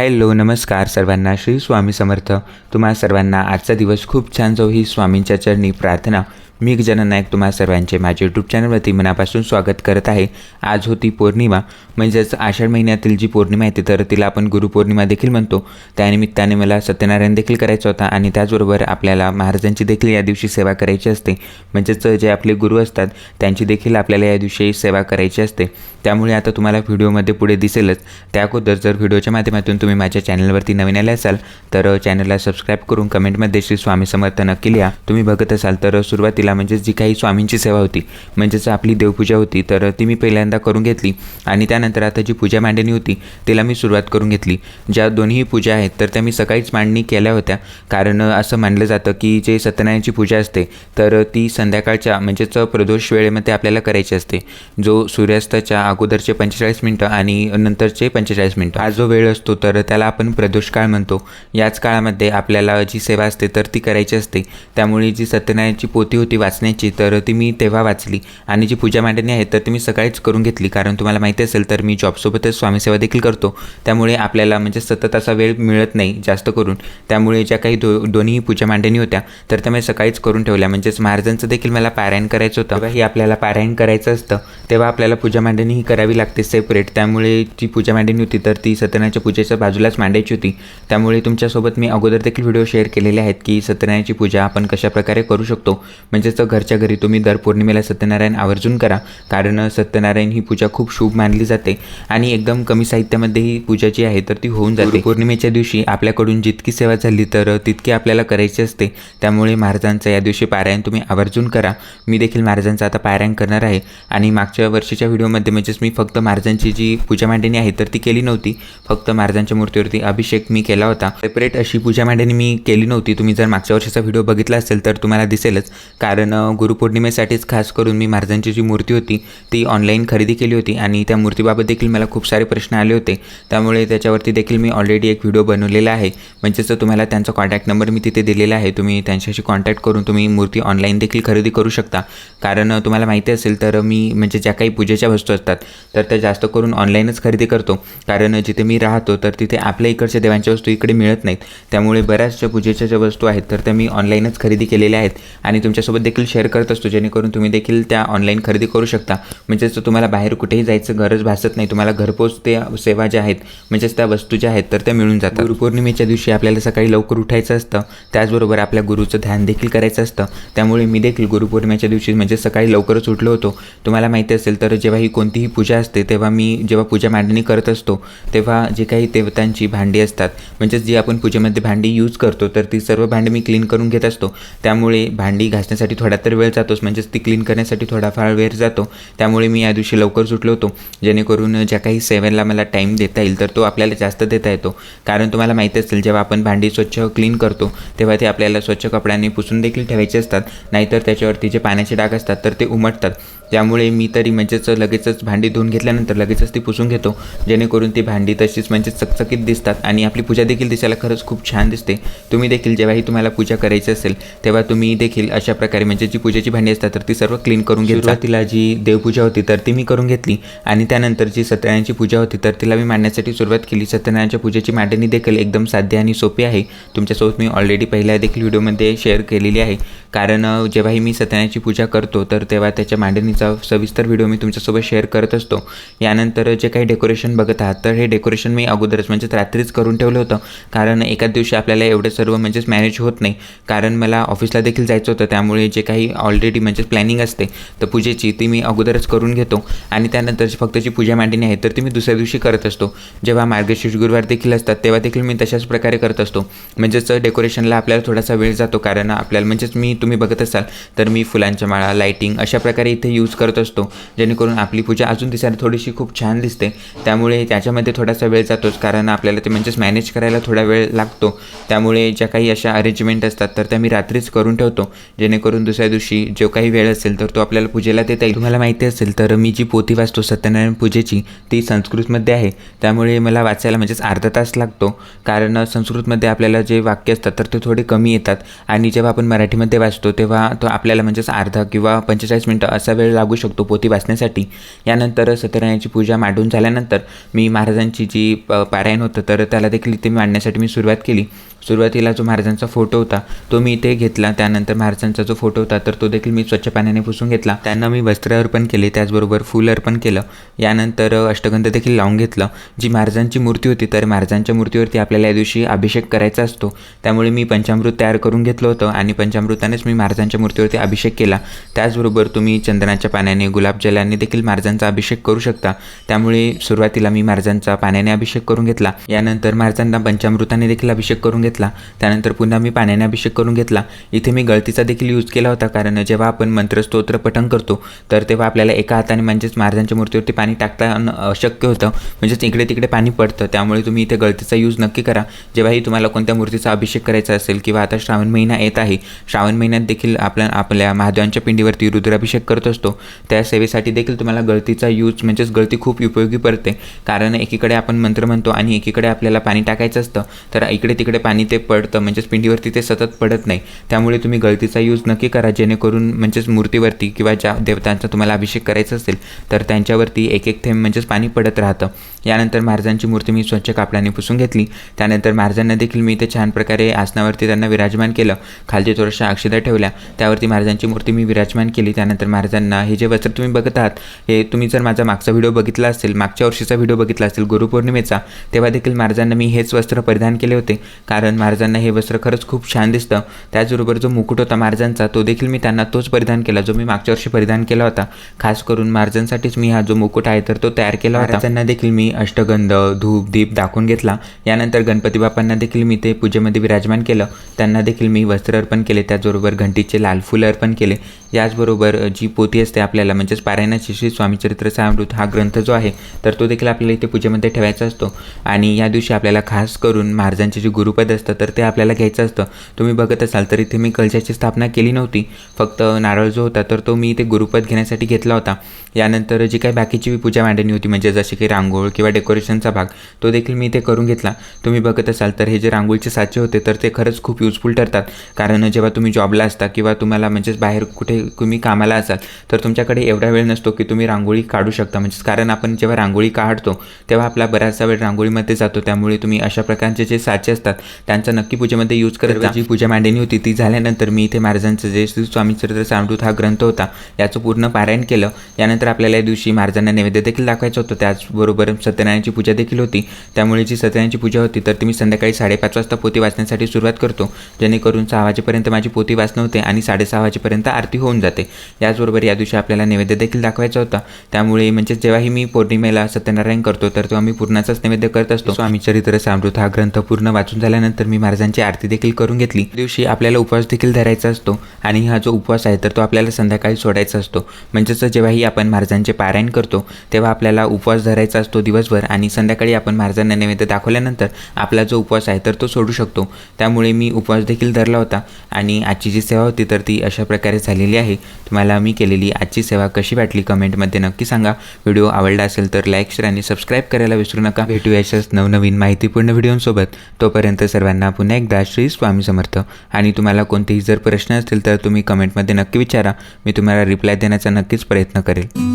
Hello नमस्कार सर्वांना, श्री स्वामी समर्थ. तुम्हा सर्वांना आजचा दिवस खूप छान जाऊ ही स्वामींच्या चरणी प्रार्थना. मी गजानन नायक तुम्हा सर्वांचे माझे यूट्यूब चॅनलवरती मनापासून स्वागत करत आहे. आज होती पौर्णिमा, म्हणजेच आषाढ महिन्यातील जी पौर्णिमा येते तर तिला आपण गुरुपौर्णिमा देखील म्हणतो. त्यानिमित्ताने मला सत्यनारायण देखील करायचं होता आणि त्याचबरोबर आपल्याला महाराजांची देखील या दिवशी सेवा करायची असते. म्हणजेच जे आपले गुरु असतात त्यांची देखील आपल्याला या दिवशी सेवा करायची असते. त्यामुळे आता तुम्हाला व्हिडिओमध्ये पुढे दिसेलच. त्या अगोदर जर व्हिडिओच्या माध्यमातून तुम्ही माझ्या चॅनलवरती नवीन आले असाल तर चॅनलला सबस्क्राईब करून कमेंटमध्ये श्री स्वामी समर्थ नक्की लिहा. तुम्ही बघत असाल तर सुरुवातीला म्हणजेच जी काही स्वामींची सेवा होती, म्हणजेच आपली देवपूजा होती, तर ती मी पहिल्यांदा करून घेतली आणि त्यानंतर आता जी पूजा मांडणी होती तिला मी सुरुवात करून घेतली. ज्या दोन्ही पूजा आहेत तर त्या मी सकाळीच मांडणी केल्या होत्या, कारण असं मानलं जातं की जे सत्यनारायणची पूजा असते तर ती संध्याकाळच्या म्हणजेच प्रदोष वेळेमध्ये आपल्याला करायची असते. जो सूर्यास्ताच्या अगोदरचे 45 मिनटं आणि नंतरचे 45 मिनटं हा जो वेळ असतो तर त्याला आपण प्रदोष काळ म्हणतो. याच काळामध्ये आपल्याला जी सेवा असते तर ती करायची असते. त्यामुळे जी सत्यनारायणची पोथी होती वाचण्याची तर ती मी तेव्हा वाचली आणि जी पूजा मांडणी आहे तर ती मी सकाळीच करून घेतली. कारण तुम्हाला माहिती असेल तर मी जॉबसोबतच स्वामीसेवा देखील करतो. त्यामुळे आपल्याला म्हणजे सतत असा वेळ मिळत नाही जास्त करून. त्यामुळे ज्या काही दोन्ही पूजा मांडणी होत्या तर त्या मी सकाळीच करून ठेवल्या. म्हणजेच महाराजांचं देखील मला पारायण करायचं होतं. तेव्हाही आपल्याला पारायण करायचं असतं तेव्हा आपल्याला पूजा मांडणी ही करावी लागते सेपरेट. त्यामुळे जी पूजा मांडणी होती तर ती सत्यनारायणच्या पूजेच्या बाजूलाच मांडायची होती. त्यामुळे तुमच्यासोबत मी अगोदर देखील व्हिडिओ शेअर केलेले आहेत की सत्यनारायणची पूजा आपण कशाप्रकारे करू शकतो. म्हणजेच घरच्या घरी तुम्ही दर पौर्णिमेला सत्यनारायण आवर्जून करा, कारण सत्यनारायण ही पूजा खूप शुभ मानली जाते आणि एकदम कमी साहित्यामध्ये ही पूजा जी आहे तर ती होऊन जाते. पौर्णिमेच्या दिवशी आपल्याकडून जितकी सेवा झाली तर तितकी आपल्याला करायची असते. त्यामुळे महाराजांचं या दिवशी पारायण तुम्ही आवर्जून करा. मी देखील महाराजांचं आता पारायण करणार आहे आणि मागच्या वर्षीच्या व्हिडिओमध्ये म्हणजेच मी फक्त महाराजांची जी पूजा मांडणी आहे तर ती केली नव्हती. फक्त महाराजांच्या मूर्तीवरती अभिषेक मी केला होता. सेपरेट अशी पूजा मांडणी मी केली नव्हती. तुम्ही जर मागच्या वर्षीचा व्हिडिओ बघितला असेल तर तुम्हाला दिसेलच, कारण गुरुपौर्णिमेसाठीच खास करून मी महाराजांची जी मूर्ती होती ती ऑनलाईन खरेदी केली होती आणि त्या मूर्तीबाबत देखील मला खूप सारे प्रश्न आले होते. त्यामुळे त्याच्यावरती देखील मी ऑलरेडी एक व्हिडिओ बनवलेला आहे. म्हणजेच तुम्हाला त्यांचा कॉन्टॅक्ट नंबर मी तिथे दिलेला आहे. तुम्ही त्यांच्याशी कॉन्टॅक्ट करून तुम्ही मूर्ती ऑनलाईन देखील खरेदी करू शकता. कारण तुम्हाला माहिती असेल तर मी म्हणजे ज्या काही पूजेच्या वस्तू असतात तर त्या जास्त करून ऑनलाईनच खरेदी करतो. कारण जिथे मी राहतो तर तिथे आपल्या इकडच्या देवांच्या वस्तू इकडे मिळत नाहीत. त्यामुळे बऱ्याचशा पूजेच्या ज्या वस्तू आहेत तर त्या मी ऑनलाईनच खरेदी केलेल्या आहेत आणि तुमच्यासोबत देखील शेअर करत असतो, जेणेकरून तुम्ही देखील त्या ऑनलाईन खरेदी करू शकता. म्हणजेच तुम्हाला बाहेर कुठेही जायचं गरज भासत नाही. तुम्हाला घरपोच ते सेवा ज्या आहेत म्हणजेच त्या वस्तू ज्या आहेत तर त्या मिळून जातात. गुरुपौर्णिमेच्या दिवशी आपल्याला सकाळी लवकर उठायचं असतं, त्याचबरोबर आपल्या गुरुचं ध्यान देखील करायचं असतं. त्यामुळे मी देखील गुरुपौर्णिमेच्या दिवशी म्हणजे सकाळी लवकरच उठलो होतो. तुम्हाला माहिती असेल तर जेव्हा ही कोणतीही पूजा असते तेव्हा मी जेव्हा पूजा मांडणी करत असतो तेव्हा जे काही देवतांची भांडी असतात म्हणजेच जी आपण पूजेमध्ये भांडी यूज करतो तर ती सर्व भांडी मी क्लीन करून घेत असतो. त्यामुळे भांडी घासण्यासाठी थोडा तर वेळ जातोच, म्हणजेच ती क्लीन करण्यासाठी थोडाफार वेळ जातो. त्यामुळे मी या दिवशी लवकर सुटलो होतो, जेणेकरून ज्या काही सेवेला मला टाईम देता येईल तर तो आपल्याला जास्त देता येतो. कारण तुम्हाला माहिती असेल जेव्हा आपण भांडी स्वच्छ क्लीन करतो तेव्हा ते आपल्याला स्वच्छ कपड्याने पुसून देखील ठेवायचे असतात, नाहीतर त्याच्यावरती जे पाण्याचे डाग असतात तर ते उमटतात. त्यामुळे मी तरी म्हणजेच लगेचच भांडी धुवून घेतल्यानंतर लगेचच ती पुसून घेतो, जेणेकरून ती भांडी तशीच म्हणजे चकचकीत दिसतात आणि आपली पूजा देखील दिसायला खरंच खूप छान दिसते. तुम्ही देखील जेव्हाही तुम्हाला पूजा करायची असेल तेव्हा तुम्ही देखील अशा प्रकारे म्हणजे जी पूजेची भांडी असतात तर ती सर्व क्लीन करून घ्या. सुरुवातीला जी देवपूजा होती तर ती मी करून घेतली आणि त्यानंतर जी सत्यनारायणची पूजा होती तर तिला मी मांडण्यासाठी सुरुवात केली. सत्यनारायणच्या पूजेची मांडणी देखील एकदम साधी आणि सोपी आहे. तुमच्यासोबत मी ऑलरेडी पहिल्या देखील व्हिडिओमध्ये शेअर केलेली आहे. कारण जेव्हाही मी सत्यनारायणची पूजा करतो तर तेव्हा त्याच्या मांडणीचा सविस्तर व्हिडिओ मी तुमच्यासोबत शेअर करत असतो. यानंतर जे काही डेकोरेशन बघत आहात तर हे डेकोरेशन मी अगोदरच म्हणजेच रात्रीच करून ठेवलं होतं, कारण एकाच दिवशी आपल्याला एवढं सर्व म्हणजेच मॅनेज होत नाही. कारण मला ऑफिसला देखील जायचं होतं, त्यामुळे जे काही ऑलरेडी म्हणजेच प्लॅनिंग असते तर पूजेची ती मी अगोदरच करून घेतो आणि त्यानंतरची फक्त जी पूजा मांडणी आहे तर ती मी दुसऱ्या दिवशी करत असतो. जेव्हा मार्गशीर्ष गुरुवार देखील असतात तेव्हा देखील मी तशाच प्रकारे करत असतो. म्हणजेच डेकोरेशनला आपल्याला थोडासा वेळ जातो, कारण आपल्याला म्हणजेच तुम्ही बघत असाल तर मी फुलांच्या माळा, लाईटिंग अशा प्रकारे इथे यूज करत असतो, जेणेकरून आपली पूजा अजून दिसायला थोडीशी खूप छान दिसते. त्यामुळे त्याच्यामध्ये थोडासा वेळ जातोच, कारण आपल्याला ते म्हणजेच मॅनेज करायला थोडा वेळ लागतो. त्यामुळे ज्या काही अशा अरेंजमेंट असतात तर त्या मी रात्रीच करून ठेवतो, जेणेकरून करून दुसऱ्या दिवशी जो काही वेळ असेल तर तो आपल्याला पूजेला देता येईल। तुम्हाला माहिती असेल तर मी जी पोथी वाचतो सत्यनारायण पूजेची ती संस्कृतमध्ये आहे, त्यामुळे मला वाचायला म्हणजेच अर्धा तास लागतो, कारण संस्कृतमध्ये आपल्याला जे वाक्य असतात तर ते थोडे कमी येतात आणि जेव्हा आपण मराठीमध्ये वाचतो तेव्हा तो आपल्याला म्हणजेच अर्धा किंवा 45 मिनटं असा वेळ लागू शकतो पोथी वाचण्यासाठी। यानंतर सत्यनारायणाची पूजा मांडून झाल्यानंतर मी महाराजांची जी पारायण होतं तर त्याला देखील इथे मांडण्यासाठी मी सुरुवात केली। सुरुवातीला जो महाराजांचा फोटो होता तो मी इथे घेतला, त्यानंतर महाराजांचा जो फोटो होता तर तो देखील मी स्वच्छ पाण्याने पुसून घेतला, त्यांना मी वस्त्र अर्पण केले, त्याचबरोबर फूल अर्पण केलं, यानंतर अष्टगंध देखील लावून घेतलं। जी महाराजांची मूर्ती होती तर महाराजांच्या मूर्तीवरती आपल्याला या दिवशी अभिषेक करायचा असतो, त्यामुळे मी पंचामृत तयार करून घेतलं होतं आणि पंचामृतानेच मी महाराजांच्या मूर्तीवरती अभिषेक केला। त्याचबरोबर तुम्ही चंदनाच्या पाण्याने गुलाबजलाने देखील महाराजांचा अभिषेक करू शकता, त्यामुळे सुरुवातीला मी महाराजांचा पाण्याने अभिषेक करून घेतला, यानंतर महाराजांना पंचामृताने देखील अभिषेक करून घेतला, त्यानंतर पुन्हा मी पाण्याने अभिषेक करून घेतला। इथे मी गळतीचा देखील यूज केला होता, कारण जेव्हा आपण मंत्रस्तोत्र पठण करतो तर तेव्हा आपल्याला एका हाताने म्हणजेच महाराजांच्या मूर्तीवरती पाणी टाकता अशक्य होतं, म्हणजेच इकडे तिकडे पाणी पडतं, त्यामुळे तुम्ही इथे गळतीचा यूज नक्की करा जेव्हाही तुम्हाला कोणत्या मूर्तीचा अभिषेक करायचा असेल। किंवा आता श्रावण महिना येत आहे, श्रावण महिन्यात देखील आपल्या महादेवांच्या पिंडीवरती रुद्राभिषेक करत असतो, त्या सेवेसाठी देखील तुम्हाला गळतीचा यूज म्हणजेच गळती खूप उपयोगी पडते, कारण एकीकडे आपण मंत्र म्हणतो आणि एकीकडे आपल्याला पाणी टाकायचं असतं, तर इकडे तिकडे पाणी ते पडतं म्हणजेच पिंडीवरती ते सतत पडत नाही, त्यामुळे तुम्ही गळतीचा यूज नक्की करा, जेणेकरून म्हणजेच मूर्तीवरती किंवा ज्या देवतांचा तुम्हाला अभिषेक करायचा असेल तर त्यांच्यावरती एक एक थेंब म्हणजेच पाणी पडत राहतं। यानंतर महाराजांची मूर्ती मी स्वच्छ कापडाने पुसून घेतली, त्यानंतर महाराजांना देखील मी इथे छान प्रकारे आसनावरती त्यांना विराजमान केलं, खालती थोड्याशा अक्षता ठेवल्या, त्यावरती महाराजांची मूर्ती मी विराजमान केली। त्यानंतर महाराजांना हे जे वस्त्र तुम्ही बघत आहात हे तुम्ही जर माझा मागचा व्हिडिओ बघितला असेल, मागच्या वर्षीचा व्हिडिओ बघितला असेल गुरुपौर्णिमेचा, तेव्हा देखील महाराजांना मी हेच वस्त्र परिधान केले होते, कारण महाराजांना हे वस्त्र खरंच खूप छान दिसतं। त्याचबरोबर जो मुकुट होता महाराजांचा तो देखील मी त्यांना तोच परिधान केला जो मी मागच्या वर्षी परिधान केला होता, खास करून महाराजांसाठीच मी हा जो मुकुट आहे तर तो तयार केला होता। महाराजांना देखील मी अष्टगंध धूप दीप दाखवून घेतला, यानंतर गणपती बाप्पांना देखील मी ते पूजेमध्ये विराजमान केलं, त्यांना देखील मी वस्त्र अर्पण केले, त्याचबरोबर घंटीचे लाल फुलं अर्पण केले। याचबरोबर जी पोथी असते आपल्याला म्हणजेच पारायणाची श्री स्वामी चरित्र सारामृत हा ग्रंथ जो आहे तर तो देखील आपल्याला इथे पूजेमध्ये ठेवायचा असतो, आणि या दिवशी आपल्याला खास करून महाराजांचे जे गुरुपद असतं तर ते आपल्याला घ्यायचं असतं। तुम्ही बघत असाल तर इथे मी कलशाची स्थापना केली नव्हती, फक्त नारळ जो होता तर तो मी इथे गुरुपद घेण्यासाठी घेतला होता। यानंतर जी काही बाकीची पूजा मांडणी होती म्हणजे जसे की रांगोळ किंवा डेकोरेशनचा भाग तो देखील मी इथे करून घेतला। तुम्ही बघत असाल तर हे जे रांगोळीचे साचे होते तर ते खरंच खूप युजफुल ठरतात, कारण जेव्हा तुम्ही जॉबला असता किंवा तुम्हाला म्हणजेच बाहेर कुठे तुम्ही कामाला असाल तर तुमच्याकडे एवढा वेळ नसतो की तुम्ही रांगोळी काढू शकता, म्हणजेच कारण आपण जेव्हा रांगोळी काढतो तेव्हा आपला बराचसा वेळ रांगोळीमध्ये जातो, त्यामुळे तुम्ही अशा प्रकारचे जे साचे असतात त्यांचा नक्की पूजेमध्ये यूज करत। जी पूजा मांडणी होती ती झाल्यानंतर मी इथे महाराजांचं जे श्री स्वामी चरित्र सारामृत हा ग्रंथ होता याचं पूर्ण पारायण केलं। यानंतर आपल्याला या दिवशी महाराजांना नैवेद्य देखील दाखवायचं होतं, त्याचबरोबर सत्यनारायणाची पूजा देखील होती, त्यामुळे जी सत्यनारायणाची पूजा होती तर ती मी संध्याकाळी 5:30 वाजता पोथी वाचण्यासाठी सुरुवात करतो, जेणेकरून 6 वाजेपर्यंत माझी पोथी वाचणं होते आणि 6:30 वाजेपर्यंत आरती होऊन जाते। याचबरोबर या दिवशी आपल्याला नैवेद्य देखील दाखवायचा होता, त्यामुळे म्हणजे जेव्हाही मी पौर्णिमेला सत्यनारायण करतो तर तेव्हा मी पूर्णाचाच नैवेद्य करत असतो। स्वामी चरित्र सारामृत हा ग्रंथ पूर्ण वाचून झाल्यानंतर मी महाराजांची आरती देखील करून घेतली। दिवशी आपल्याला उपवास देखील धरायचा असतो आणि हा जो उपवास आहे तर तो आपल्याला संध्याकाळी सोडायचा असतो, म्हणजेच जेव्हाही आपण महाराजांचे पारायण करतो तेव्हा आपल्याला उपवास धरायचा असतो दिवसभर, आणि संध्याकाळी आपण महाराजांना नैवेद्य दाखवल्यानंतर आपला जो उपवास आहे तर तो सोडू शकतो। त्यामुळे मी उपवास देखील धरला होता आणि आजची जी सेवा होती तर ती अशा प्रकारे झालेली आहे। तुम्हाला मी केलेली आजची सेवा कशी वाटली कमेंटमध्ये नक्की सांगा। व्हिडिओ आवडला असेल तर लाईक शेअर आणि सबस्क्राईब करायला विसरू नका। भेटूया अशाच नवनवीन माहितीपूर्ण व्हिडिओंसोबत, तोपर्यंत सर्वांना पुन्हा एकदा श्री स्वामी समर्थ। आणि तुम्हाला कोणतेही जर प्रश्न असतील तर तुम्ही कमेंटमध्ये नक्की विचारा, मी तुम्हाला रिप्लाय देण्याचा नक्कीच प्रयत्न करेल।